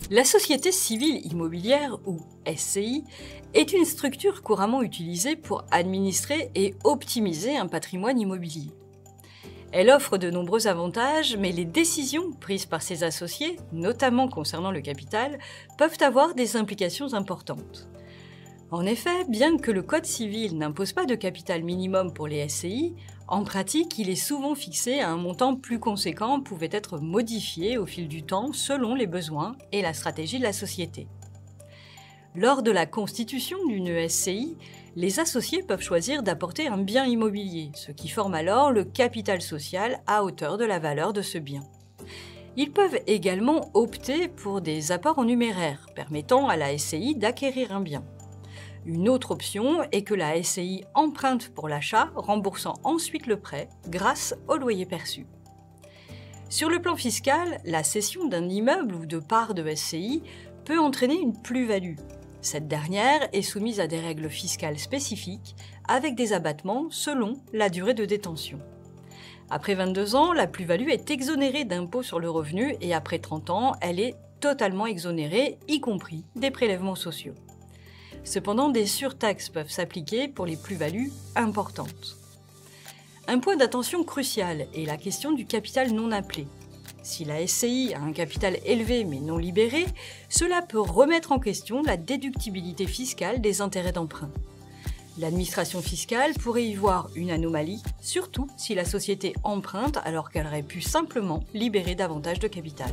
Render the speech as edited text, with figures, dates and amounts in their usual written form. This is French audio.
La société civile immobilière, ou SCI, est une structure couramment utilisée pour administrer et optimiser un patrimoine immobilier. Elle offre de nombreux avantages, mais les décisions prises par ses associés, notamment concernant le capital, peuvent avoir des implications importantes. En effet, bien que le Code civil n'impose pas de capital minimum pour les SCI, en pratique, il est souvent fixé à un montant plus conséquent pouvant être modifié au fil du temps selon les besoins et la stratégie de la société. Lors de la constitution d'une SCI, les associés peuvent choisir d'apporter un bien immobilier, ce qui forme alors le capital social à hauteur de la valeur de ce bien. Ils peuvent également opter pour des apports en numéraire, permettant à la SCI d'acquérir un bien. Une autre option est que la SCI emprunte pour l'achat, remboursant ensuite le prêt grâce au loyer perçu. Sur le plan fiscal, la cession d'un immeuble ou de parts de SCI peut entraîner une plus-value. Cette dernière est soumise à des règles fiscales spécifiques avec des abattements selon la durée de détention. Après 22 ans, la plus-value est exonérée d'impôt sur le revenu et après 30 ans, elle est totalement exonérée, y compris des prélèvements sociaux. Cependant, des surtaxes peuvent s'appliquer pour les plus-values importantes. Un point d'attention crucial est la question du capital non appelé. Si la SCI a un capital élevé mais non libéré, cela peut remettre en question la déductibilité fiscale des intérêts d'emprunt. L'administration fiscale pourrait y voir une anomalie, surtout si la société emprunte alors qu'elle aurait pu simplement libérer davantage de capital.